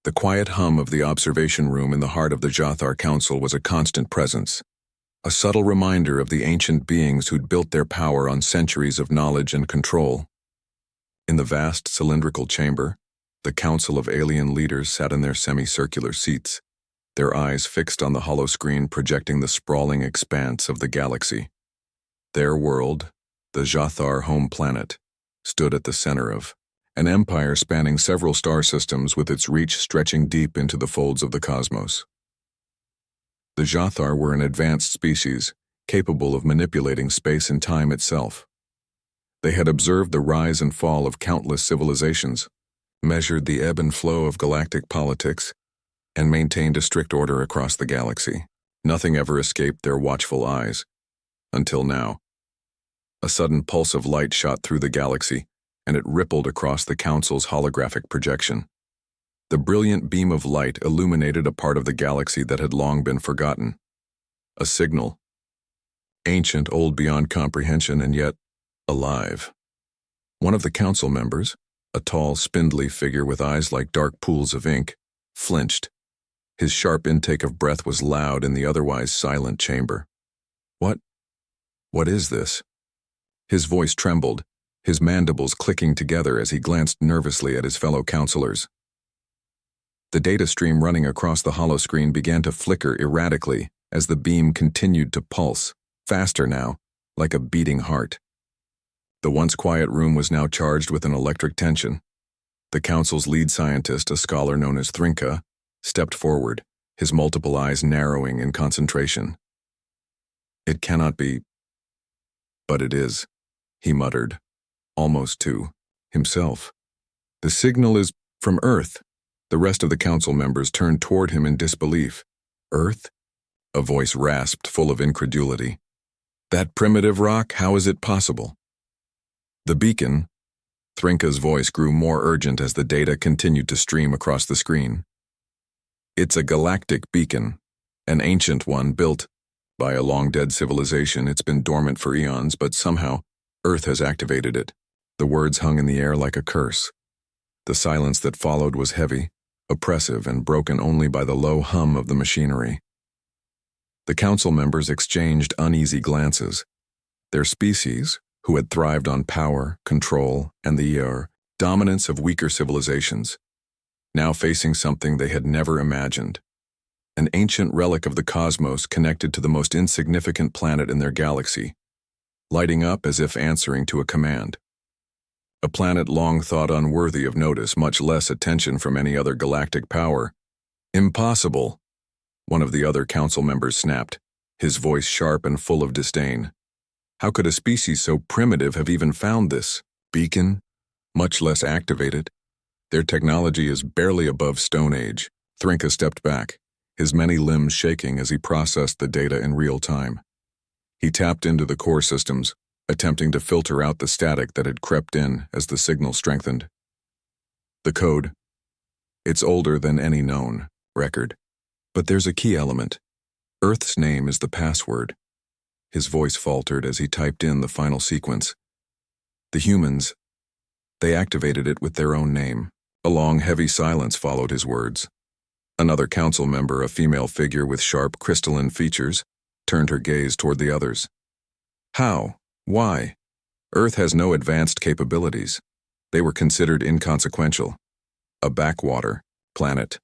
The quiet hum of the observation room in the heart of the Jothar Council was a constant presence, a subtle reminder of the ancient beings who'd built their power on centuries of knowledge and control. In the vast cylindrical chamber, the council of alien leaders sat in their semicircular seats, their eyes fixed on the hollow screen projecting the sprawling expanse of the galaxy. Their world, the Jothar home planet, stood at the center of an empire spanning several star systems with its reach stretching deep into the folds of the cosmos. The Jothar were an advanced species, capable of manipulating space and time itself. They had observed the rise and fall of countless civilizations, measured the ebb and flow of galactic politics, and maintained a strict order across the galaxy. Nothing ever escaped their watchful eyes. Until now. A sudden pulse of light shot through the galaxy, and it rippled across the Council's holographic projection. The brilliant beam of light illuminated a part of the galaxy that had long been forgotten. A signal. Ancient, old beyond comprehension, and yet alive. One of the Council members, a tall, spindly figure with eyes like dark pools of ink, flinched. His sharp intake of breath was loud in the otherwise silent chamber. What is this? His voice trembled, his mandibles clicking together as he glanced nervously at his fellow counselors. The data stream running across the holoscreen began to flicker erratically as the beam continued to pulse, faster now, like a beating heart. The once quiet room was now charged with an electric tension. The Council's lead scientist, a scholar known as Thrinka, stepped forward, his multiple eyes narrowing in concentration. "It cannot be, but it is," he muttered, almost to himself. "The signal is from Earth." The rest of the Council members turned toward him in disbelief. "Earth?" A voice rasped, full of incredulity. "That primitive rock, how is it possible?" "The beacon." Thrinka's voice grew more urgent as the data continued to stream across the screen. "It's a galactic beacon, an ancient one built by a long-dead civilization. It's been dormant for eons, but somehow Earth has activated it." The words hung in the air like a curse. The silence that followed was heavy, oppressive, and broken only by the low hum of the machinery. The Council members exchanged uneasy glances. Their species, who had thrived on power, control, and the dominance of weaker civilizations, now facing something they had never imagined. An ancient relic of the cosmos connected to the most insignificant planet in their galaxy, lighting up as if answering to a command. A planet long thought unworthy of notice, much less attention from any other galactic power. "Impossible," one of the other Council members snapped, his voice sharp and full of disdain. "How could a species so primitive have even found this beacon, much less activated? Their technology is barely above Stone Age." Thrinka stepped back, his many limbs shaking as he processed the data in real time. He tapped into the core systems, attempting to filter out the static that had crept in as the signal strengthened. "The code. It's older than any known record. But there's a key element. Earth's name is the password." His voice faltered as he typed in the final sequence. "The humans, they activated it with their own name." A long, heavy silence followed his words. Another Council member, a female figure with sharp, crystalline features, turned her gaze toward the others. "How? Why? Earth has no advanced capabilities. They were considered inconsequential. A backwater planet."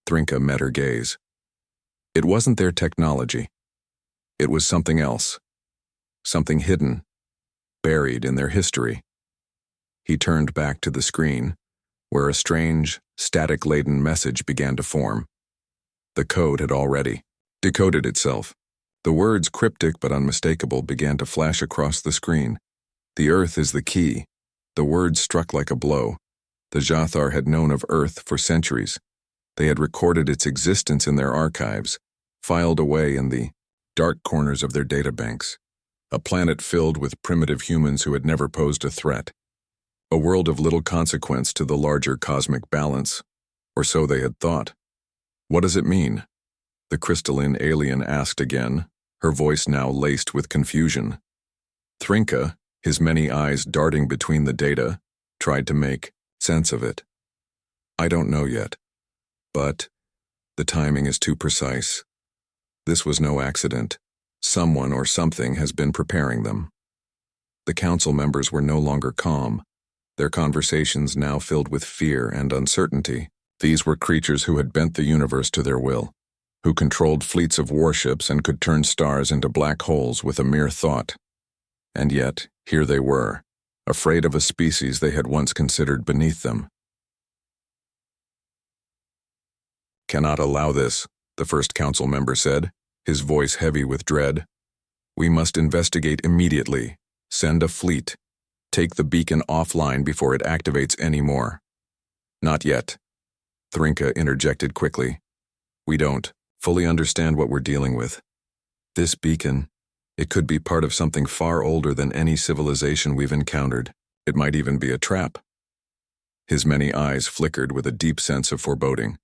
Thrinka met her gaze. "It wasn't their technology. It was something else. Something hidden, buried in their history." He turned back to the screen, where a strange, static-laden message began to form. The code had already decoded itself. The words, cryptic but unmistakable, began to flash across the screen. "The Earth is the key." The words struck like a blow. The Jothar had known of Earth for centuries. They had recorded its existence in their archives, filed away in the dark corners of their databanks. A planet filled with primitive humans who had never posed a threat. A world of little consequence to the larger cosmic balance, or so they had thought. "What does it mean?" the crystalline alien asked again, her voice now laced with confusion. Thrinka, his many eyes darting between the data, tried to make sense of it. "I don't know yet. But the timing is too precise. This was no accident. Someone or something has been preparing them. The council members were no longer calm, their conversations now filled with fear and uncertainty. These were creatures who had bent the universe to their will, who controlled fleets of warships and could turn stars into black holes with a mere thought. And yet, here they were, afraid of a species they had once considered beneath them. "Cannot allow this," the first council member said, his voice heavy with dread. "We must investigate immediately. Send a fleet. Take the beacon offline before it activates any more." "Not yet," Thrinka interjected quickly. "We don't fully understand what we're dealing with. This beacon, it could be part of something far older than any civilization we've encountered. It might even be a trap." His many eyes flickered with a deep sense of foreboding.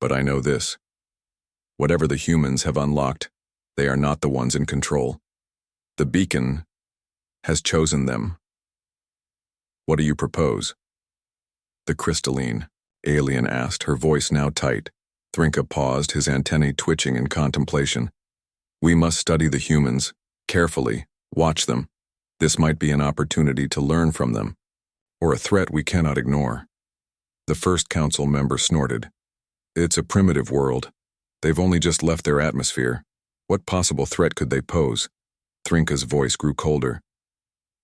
"But I know this. Whatever the humans have unlocked, they are not the ones in control. The beacon has chosen them." "What do you propose?" the crystalline alien asked, her voice now tight. Thrinka paused, his antennae twitching in contemplation. "We must study the humans, carefully, watch them. This might be an opportunity to learn from them, or a threat we cannot ignore." The first council member snorted. "It's a primitive world. They've only just left their atmosphere. What possible threat could they pose?" Thrinka's voice grew colder.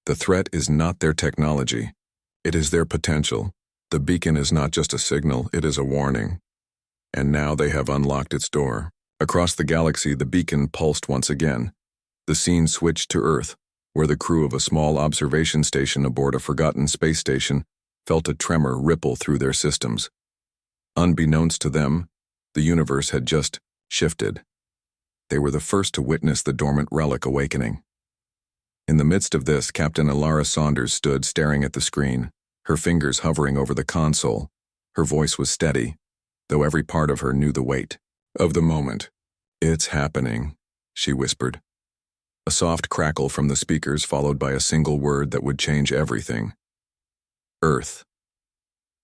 "The threat is not their technology. It is their potential. The beacon is not just a signal, it is a warning. And now they have unlocked its door." Across the galaxy, the beacon pulsed once again. The scene switched to Earth, where the crew of a small observation station aboard a forgotten space station felt a tremor ripple through their systems. Unbeknownst to them, the universe had just shifted. They were the first to witness the dormant relic awakening. In the midst of this, Captain Alara Saunders stood staring at the screen, her fingers hovering over the console. Her voice was steady, though every part of her knew the weight of the moment. "It's happening," she whispered. A soft crackle from the speakers followed by a single word that would change everything. "Earth."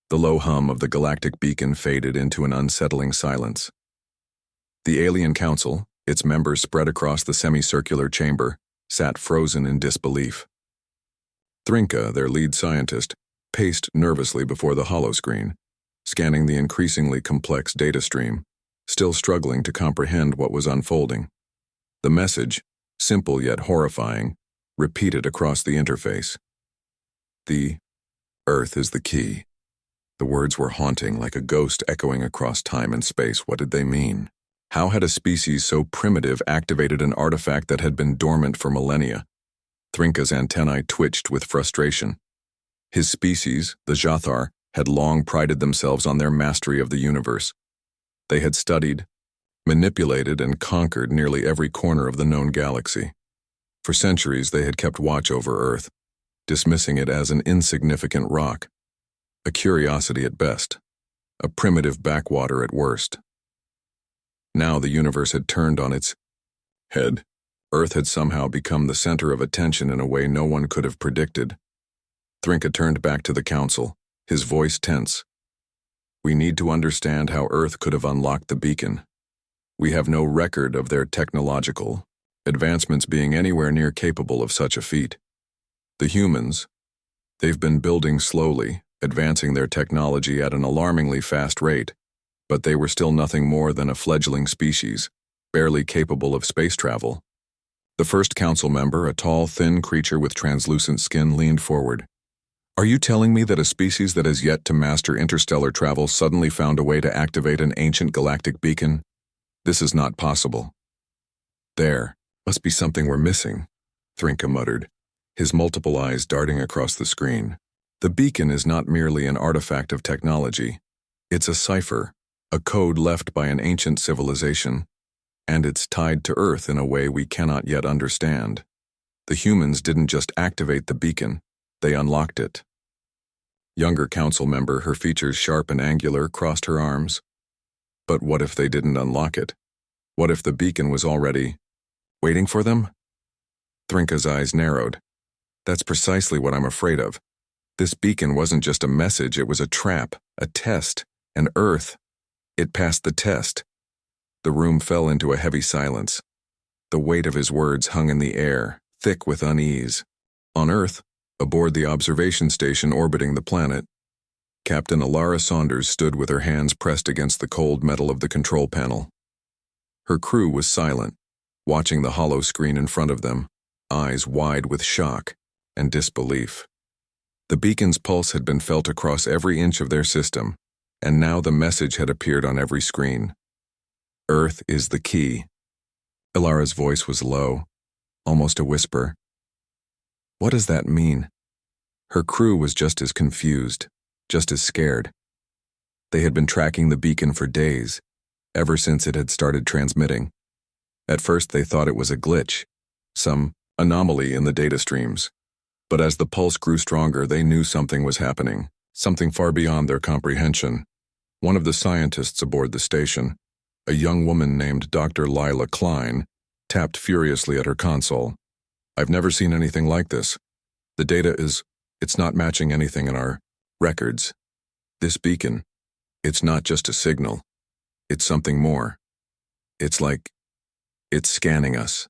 The low hum of the galactic beacon faded into an unsettling silence. The alien council, its members spread across the semicircular chamber, sat frozen in disbelief. Thrinka, their lead scientist, paced nervously before the holoscreen, scanning the increasingly complex data stream, still struggling to comprehend what was unfolding. The message, simple yet horrifying, repeated across the interface. "The Earth is the key." The words were haunting, like a ghost echoing across time and space. What did they mean? How had a species so primitive activated an artifact that had been dormant for millennia? Thrinka's antennae twitched with frustration. His species, the Jathar, had long prided themselves on their mastery of the universe. They had studied, manipulated, and conquered nearly every corner of the known galaxy. For centuries, they had kept watch over Earth, dismissing it as an insignificant rock, a curiosity at best, a primitive backwater at worst. Now the universe had turned on its head. Earth had somehow become the center of attention in a way no one could have predicted. Thrinka turned back to the council, his voice tense. "We need to understand how Earth could have unlocked the beacon. We have no record of their technological advancements being anywhere near capable of such a feat. The humans, they've been building slowly, advancing their technology at an alarmingly fast rate, but they were still nothing more than a fledgling species, barely capable of space travel." The first council member, a tall, thin creature with translucent skin, leaned forward. "Are you telling me that a species that has yet to master interstellar travel suddenly found a way to activate an ancient galactic beacon? This is not possible." "There must be something we're missing," Thrinka muttered, his multiple eyes darting across the screen. "The beacon is not merely an artifact of technology. It's a cipher, a code left by an ancient civilization, and it's tied to Earth in a way we cannot yet understand. The humans didn't just activate the beacon, they unlocked it." Younger council member, her features sharp and angular, crossed her arms. "But what if they didn't unlock it? What if the beacon was already waiting for them?" Thrinka's eyes narrowed. "That's precisely what I'm afraid of. This beacon wasn't just a message, it was a trap, a test, and Earth, It passed the test. The room fell into a heavy silence. The weight of his words hung in the air, thick with unease. On Earth, aboard the observation station orbiting the planet, Captain Alara Saunders stood with her hands pressed against the cold metal of the control panel. Her crew was silent, watching the hollow screen in front of them, eyes wide with shock and disbelief. The beacon's pulse had been felt across every inch of their system, and now the message had appeared on every screen. Earth is the key. Ilara's voice was low, almost a whisper. What does that mean? Her crew was just as confused, just as scared. They had been tracking the beacon for days, ever since it had started transmitting. At first they thought it was a glitch, some anomaly in the data streams. But as the pulse grew stronger, they knew something was happening, something far beyond their comprehension. One of the scientists aboard the station, a young woman named Dr. Lila Klein, tapped furiously at her console. I've never seen anything like this. The data it's not matching anything in our records. This beacon, it's not just a signal. It's something more. It's like, it's scanning us.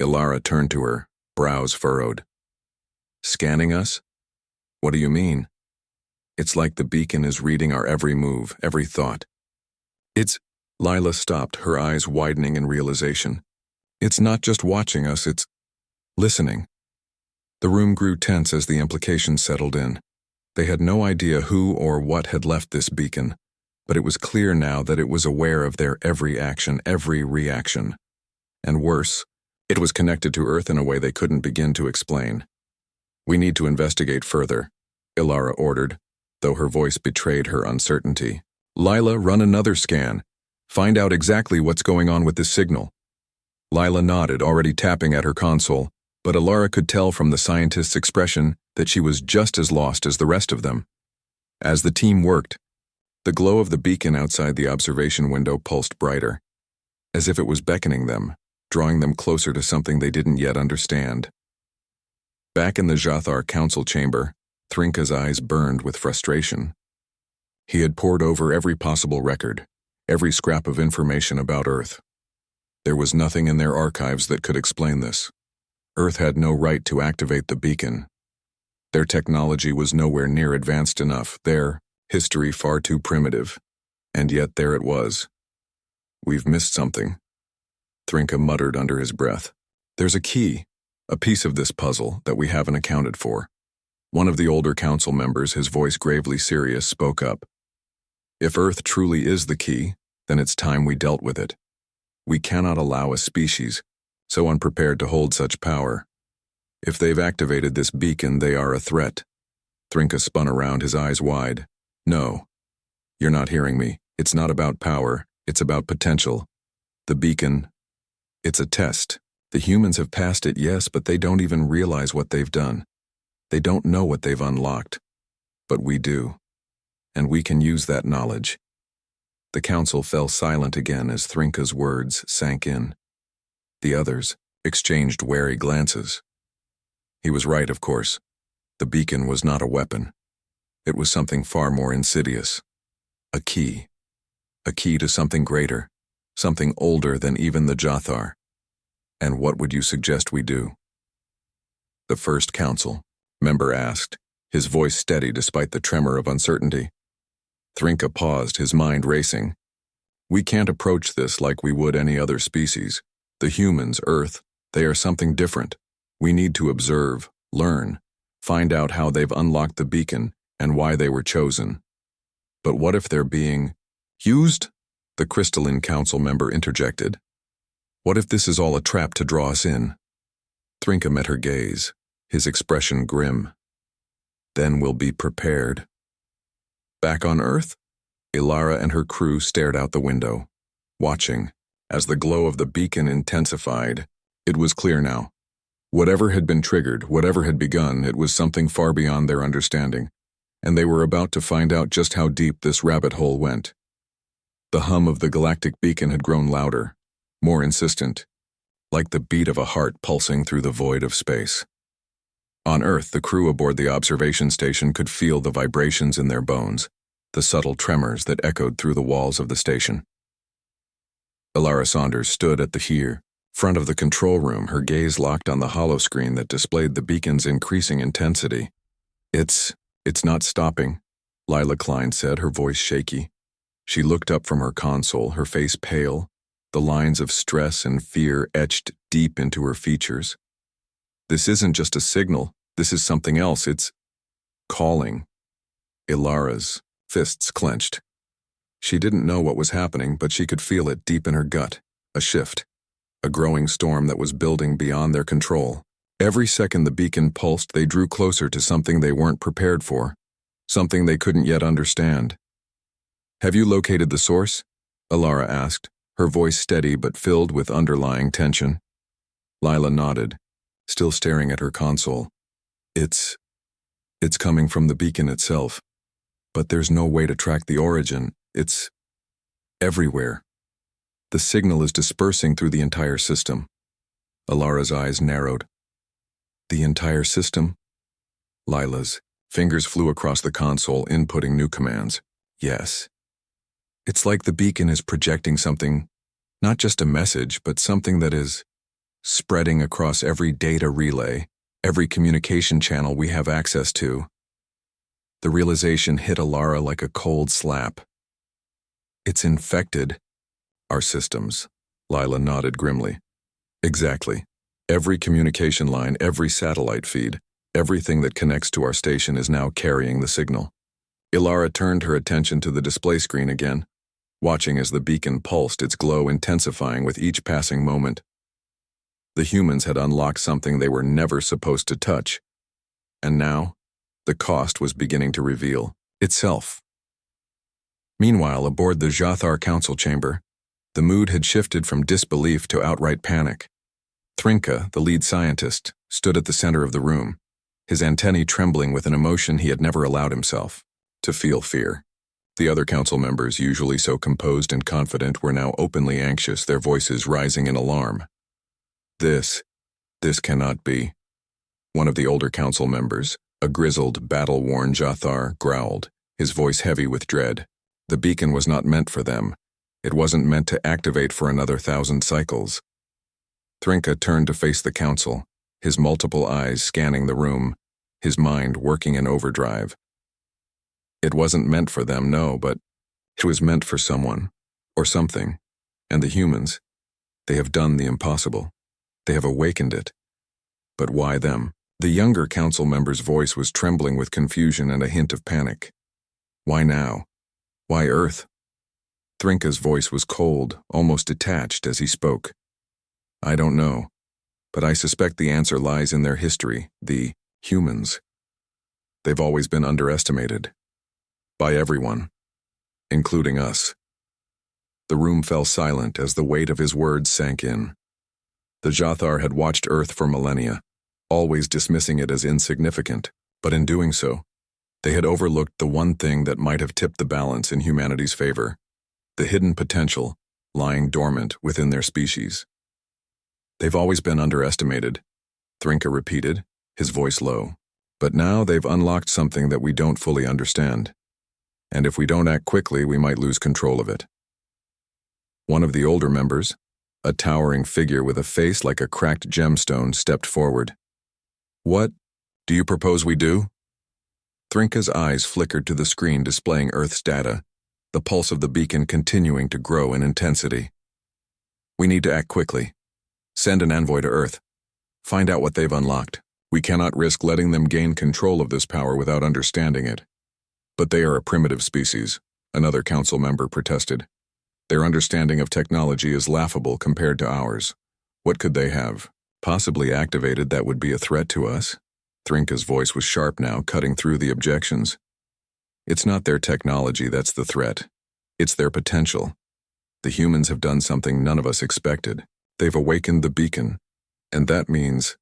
Ilara turned to her, brows furrowed. Scanning us? What do you mean? It's like the beacon is reading our every move, every thought. Lila stopped, her eyes widening in realization. It's not just watching us, it's listening. The room grew tense as the implications settled in. They had no idea who or what had left this beacon, but it was clear now that it was aware of their every action, every reaction. And worse, it was connected to Earth in a way they couldn't begin to explain. We need to investigate further, Ilara ordered, though her voice betrayed her uncertainty. Lila, run another scan. Find out exactly what's going on with this signal. Lila nodded, already tapping at her console, but Ilara could tell from the scientist's expression that she was just as lost as the rest of them. As the team worked, the glow of the beacon outside the observation window pulsed brighter, as if it was beckoning them, drawing them closer to something they didn't yet understand. Back in the Jathar council chamber, Thrinka's eyes burned with frustration. He had pored over every possible record, every scrap of information about Earth. There was nothing in their archives that could explain this. Earth had no right to activate the beacon. Their technology was nowhere near advanced enough, their history far too primitive. And yet there it was. We've missed something, Thrinka muttered under his breath. There's a key, a piece of this puzzle that we haven't accounted for. One of the older council members, his voice gravely serious, spoke up. If Earth truly is the key, then it's time we dealt with it. We cannot allow a species so unprepared to hold such power. If they've activated this beacon, they are a threat. Thrinka spun around, his eyes wide. No, you're not hearing me. It's not about power, it's about potential. The beacon, it's a test. The humans have passed it, yes, but they don't even realize what they've done. They don't know what they've unlocked. But we do. And we can use that knowledge. The council fell silent again as Thrinka's words sank in. The others exchanged wary glances. He was right, of course. The beacon was not a weapon. It was something far more insidious. A key. A key to something greater, something older than even the Jathar. And what would you suggest we do? The first council member asked, his voice steady despite the tremor of uncertainty. Thrinka paused, his mind racing. We can't approach this like we would any other species. The humans, Earth, they are something different. We need to observe, learn, find out how they've unlocked the beacon and why they were chosen. But what if they're being used? The crystalline council member interjected. What if this is all a trap to draw us in? Thrinka met her gaze, his expression grim. Then we'll be prepared. Back on Earth, Ilara and her crew stared out the window, watching. As the glow of the beacon intensified, it was clear now. Whatever had been triggered, whatever had begun, it was something far beyond their understanding, and they were about to find out just how deep this rabbit hole went. The hum of the galactic beacon had grown louder, more insistent, like the beat of a heart pulsing through the void of space. On Earth, the crew aboard the observation station could feel the vibrations in their bones. the subtle tremors that echoed through the walls of the station. Ilara Saunders stood at the front of the control room, her gaze locked on the holoscreen that displayed the beacon's increasing intensity. It's not stopping, Lila Klein said, her voice shaky. She looked up from her console, her face pale, the lines of stress and fear etched deep into her features. This isn't just a signal, this is something else, it's calling. Ilara's fists clenched. She didn't know what was happening, but she could feel it deep in her gut, a shift, a growing storm that was building beyond their control. Every second the beacon pulsed, they drew closer to something they weren't prepared for, something they couldn't yet understand. Have you located the source? Ilara asked, her voice steady but filled with underlying tension. Lila nodded, still staring at her console. It's coming from the beacon itself, but there's no way to track the origin. It's everywhere. The signal is dispersing through the entire system. Ilara's eyes narrowed. The entire system? Lila's fingers flew across the console, inputting new commands. Yes. It's like the beacon is projecting something, not just a message, but something that is spreading across every data relay, every communication channel we have access to. The realization hit Ilara like a cold slap. It's infected our systems, Lila nodded grimly. Exactly. Every communication line, every satellite feed, everything that connects to our station is now carrying the signal. Ilara turned her attention to the display screen again, watching as the beacon pulsed, its glow intensifying with each passing moment. The humans had unlocked something they were never supposed to touch. And now, the cost was beginning to reveal itself. Meanwhile, aboard the Jathar Council chamber, the mood had shifted from disbelief to outright panic. Trinka, the lead scientist, stood at the center of the room, his antennae trembling with an emotion he had never allowed himself to feel: fear. The other council members, usually so composed and confident, were now openly anxious, their voices rising in alarm. This cannot be. One of the older council members, a grizzled, battle-worn Jathar, growled, his voice heavy with dread. The beacon was not meant for them. It wasn't meant to activate for another 1,000 cycles. Trinka turned to face the council, his multiple eyes scanning the room, his mind working in overdrive. It wasn't meant for them, no, but it was meant for someone, or something. And the humans, they have done the impossible. They have awakened it. But why them? The younger council member's voice was trembling with confusion and a hint of panic. Why now? Why Earth? Trinka's voice was cold, almost detached as he spoke. I don't know, but I suspect the answer lies in their history, the humans. They've always been underestimated. By everyone, including us. The room fell silent as the weight of his words sank in. The Jathar had watched Earth for millennia, always dismissing it as insignificant, but in doing so, they had overlooked the one thing that might have tipped the balance in humanity's favor: the hidden potential lying dormant within their species. They've always been underestimated, Trinka repeated, his voice low. But now they've unlocked something that we don't fully understand. And if we don't act quickly, we might lose control of it. One of the older members, a towering figure with a face like a cracked gemstone, stepped forward. What do you propose we do? Trinka's eyes flickered to the screen displaying Earth's data, the pulse of the beacon continuing to grow in intensity. We need to act quickly. Send an envoy to Earth. Find out what they've unlocked. We cannot risk letting them gain control of this power without understanding it. But they are a primitive species, another council member protested. Their understanding of technology is laughable compared to ours. What could they have possibly activated that would be a threat to us? Trinka's voice was sharp now, cutting through the objections. It's not their technology that's the threat. It's their potential. The humans have done something none of us expected. They've awakened the beacon, and that means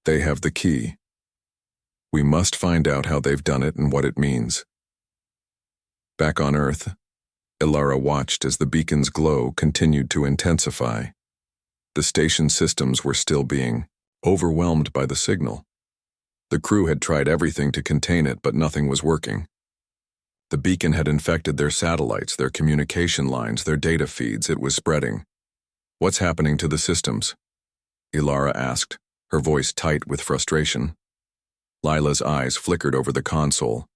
they have the key. We must find out how they've done it and what it means. Back on Earth, Ilara watched as the beacon's glow continued to intensify. The station systems were still being overwhelmed by the signal. The crew had tried everything to contain it, but nothing was working. The beacon had infected their satellites, their communication lines, their data feeds. It was spreading. "What's happening to the systems?" Ilara asked, her voice tight with frustration. Lila's eyes flickered over the console.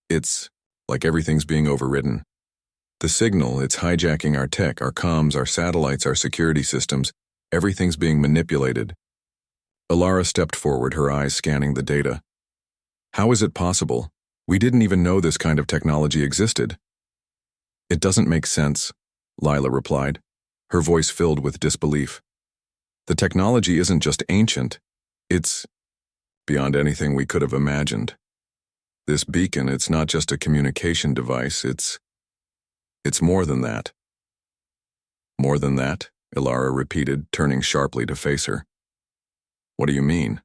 "It's like everything's being overridden. The signal, it's hijacking our tech, our comms, our satellites, our security systems. Everything's being manipulated." Ilara stepped forward, her eyes scanning the data. "How is it possible? We didn't even know this kind of technology existed." "It doesn't make sense," Lila replied, her voice filled with disbelief. "The technology isn't just ancient. It's beyond anything we could have imagined. This beacon, it's not just a communication device, it's more than that." "More than that?" Ilara repeated, turning sharply to face her. "What do you mean?"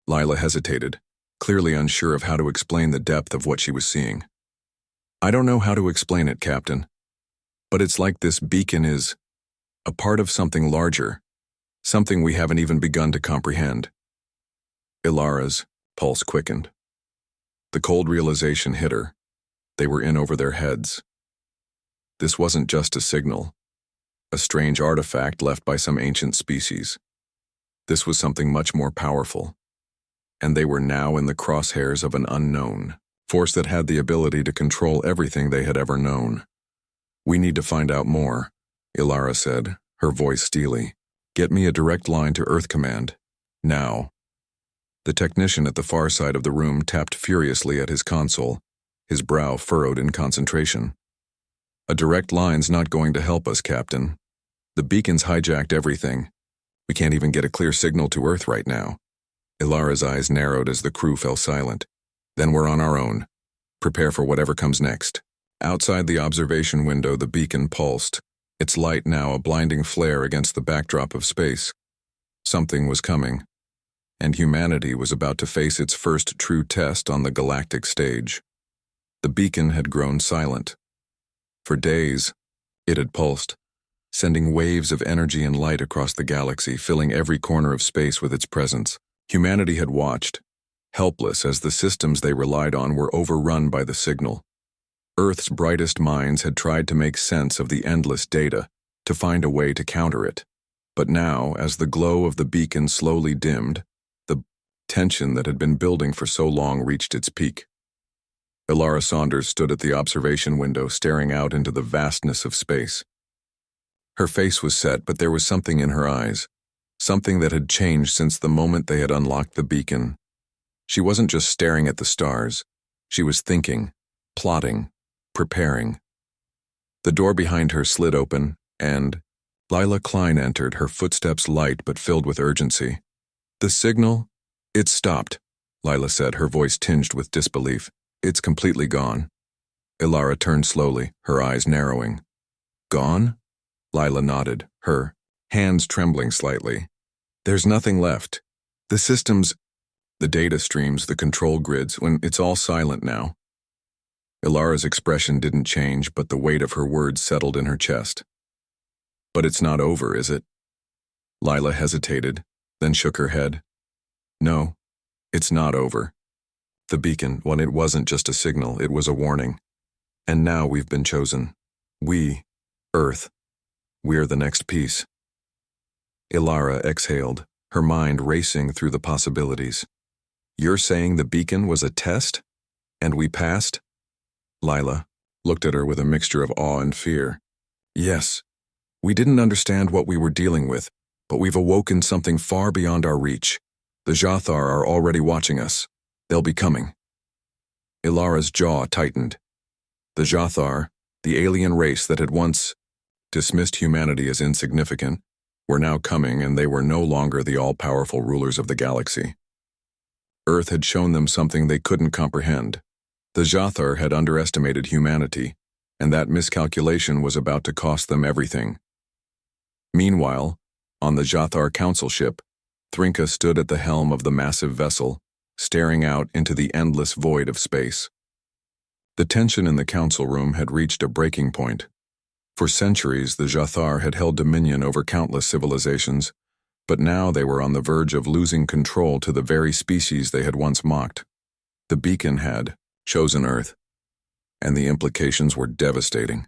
Lila hesitated, clearly unsure of how to explain the depth of what she was seeing. "I don't know how to explain it, Captain. But it's like this beacon is a part of something larger, something we haven't even begun to comprehend." Ilara's pulse quickened. The cold realization hit her. They were in over their heads. This wasn't just a signal, a strange artifact left by some ancient species. This was something much more powerful. And they were now in the crosshairs of an unknown force that had the ability to control everything they had ever known. "We need to find out more," Ilara said, her voice steely. "Get me a direct line to Earth Command. Now." The technician at the far side of the room tapped furiously at his console, his brow furrowed in concentration. "A direct line's not going to help us, Captain. The beacon's hijacked everything. We can't even get a clear signal to Earth right now." Ilara's eyes narrowed as the crew fell silent. "Then we're on our own. Prepare for whatever comes next." Outside the observation window, the beacon pulsed, its light now a blinding flare against the backdrop of space. Something was coming, and humanity was about to face its first true test on the galactic stage. The beacon had grown silent. For days, it had pulsed, sending waves of energy and light across the galaxy, filling every corner of space with its presence. Humanity had watched, helpless as the systems they relied on were overrun by the signal. Earth's brightest minds had tried to make sense of the endless data, to find a way to counter it. But now, as the glow of the beacon slowly dimmed, the tension that had been building for so long reached its peak. Ilara Saunders stood at the observation window, staring out into the vastness of space. Her face was set, but there was something in her eyes, something that had changed since the moment they had unlocked the beacon. She wasn't just staring at the stars. She was thinking, plotting, preparing. The door behind her slid open, and Lila Klein entered, her footsteps light but filled with urgency. "The signal? It stopped," Lila said, her voice tinged with disbelief. "It's completely gone." Ilara turned slowly, her eyes narrowing. "Gone?" Lila nodded, her hands trembling slightly. "There's nothing left. The systems, the data streams, the control grids, when it's all silent now." Ilara's expression didn't change, but the weight of her words settled in her chest. "But it's not over, is it?" Lila hesitated, then shook her head. "No, it's not over. The beacon, when it wasn't just a signal, it was a warning. And now we've been chosen. We, Earth, we're the next piece." Ilara exhaled, her mind racing through the possibilities. "You're saying the beacon was a test? And we passed?" Lila looked at her with a mixture of awe and fear. "Yes, we didn't understand what we were dealing with, but we've awoken something far beyond our reach. The Jathar are already watching us. They'll be coming." Ilara's jaw tightened. The Jathar, the alien race that had once dismissed humanity as insignificant, were now coming, and they were no longer the all-powerful rulers of the galaxy. Earth had shown them something they couldn't comprehend. The Jathar had underestimated humanity, and that miscalculation was about to cost them everything. Meanwhile, on the Jathar council ship, Thrinka stood at the helm of the massive vessel, staring out into the endless void of space. The tension in the council room had reached a breaking point. For centuries, the Jathar had held dominion over countless civilizations, but now they were on the verge of losing control to the very species they had once mocked. The beacon had chosen Earth. and the implications were devastating.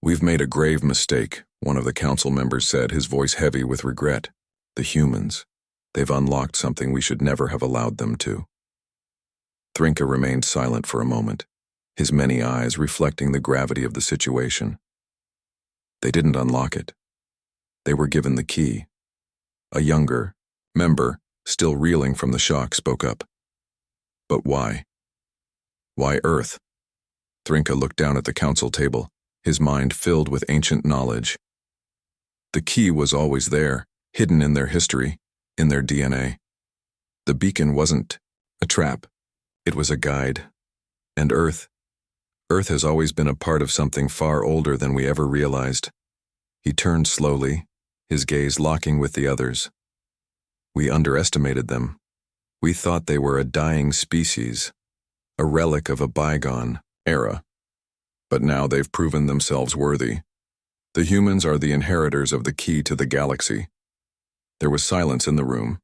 "We've made a grave mistake," one of the council members said, his voice heavy with regret. "The humans. They've unlocked something we should never have allowed them to." Thrinka remained silent for a moment, his many eyes reflecting the gravity of the situation. They didn't unlock it. They were given the key. A younger member, still reeling from the shock, spoke up. "But why? Why Earth?" Thrinka looked down at the council table, his mind filled with ancient knowledge. The key was always there, hidden in their history, in their DNA. The beacon wasn't a trap. It was a guide. And Earth has always been a part of something far older than we ever realized. He turned slowly, his gaze locking with the others. "We underestimated them. We thought they were a dying species, a relic of a bygone era. But now they've proven themselves worthy. The humans are the inheritors of the key to the galaxy." There was silence in the room.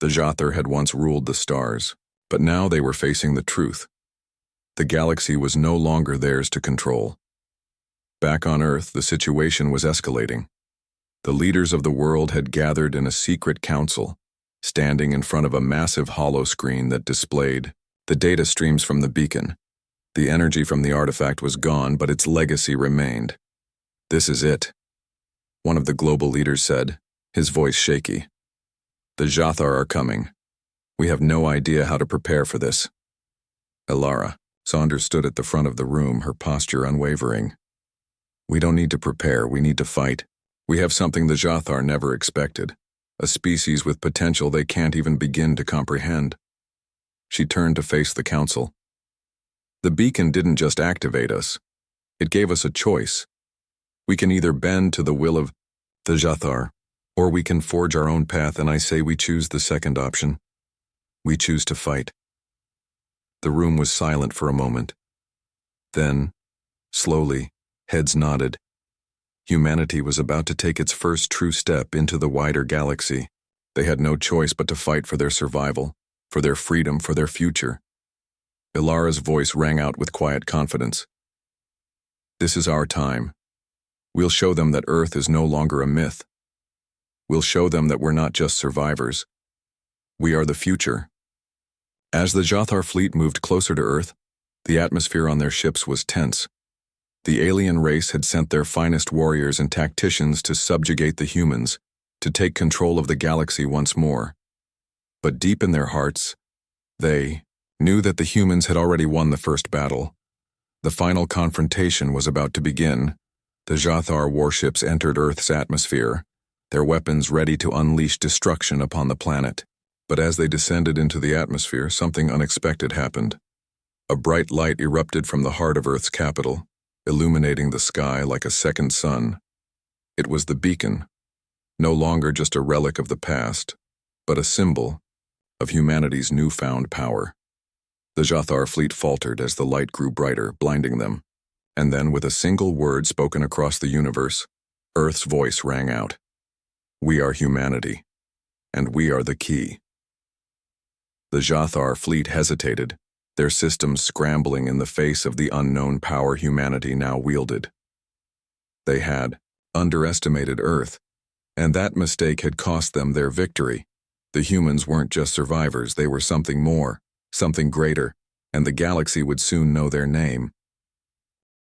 The Jothar had once ruled the stars, but now they were facing the truth. The galaxy was no longer theirs to control. Back on Earth, the situation was escalating. The leaders of the world had gathered in a secret council, standing in front of a massive holoscreen that displayed the data streams from the beacon. The energy from the artifact was gone, but its legacy remained. "This is it," one of the global leaders said, his voice shaky. "The Jothar are coming. We have no idea how to prepare for this." Elara Saunders stood at the front of the room, her posture unwavering. "We don't need to prepare, we need to fight. We have something the Jothar never expected, a species with potential they can't even begin to comprehend." She turned to face the council. "The beacon didn't just activate us. It gave us a choice. We can either bend to the will of the Jothar, or we can forge our own path, and I say we choose the second option. We choose to fight." The room was silent for a moment. Then, slowly, heads nodded. Humanity was about to take its first true step into the wider galaxy. They had no choice but to fight for their survival, for their freedom, for their future. Ilara's voice rang out with quiet confidence. "This is our time. We'll show them that Earth is no longer a myth. We'll show them that we're not just survivors. We are the future." As the Jothar fleet moved closer to Earth, the atmosphere on their ships was tense. The alien race had sent their finest warriors and tacticians to subjugate the humans, to take control of the galaxy once more. But deep in their hearts, they knew that the humans had already won the first battle. The final confrontation was about to begin. The Jothar warships entered Earth's atmosphere, their weapons ready to unleash destruction upon the planet. But as they descended into the atmosphere, something unexpected happened. A bright light erupted from the heart of Earth's capital, illuminating the sky like a second sun. It was the beacon, no longer just a relic of the past, but a symbol of humanity's newfound power. The Jothar fleet faltered as the light grew brighter, blinding them. And then, with a single word spoken across the universe, Earth's voice rang out. "We are humanity, and we are the key." The Jothar fleet hesitated, their systems scrambling in the face of the unknown power humanity now wielded. They had underestimated Earth, and that mistake had cost them their victory. The humans weren't just survivors, they were something more, something greater, and the galaxy would soon know their name.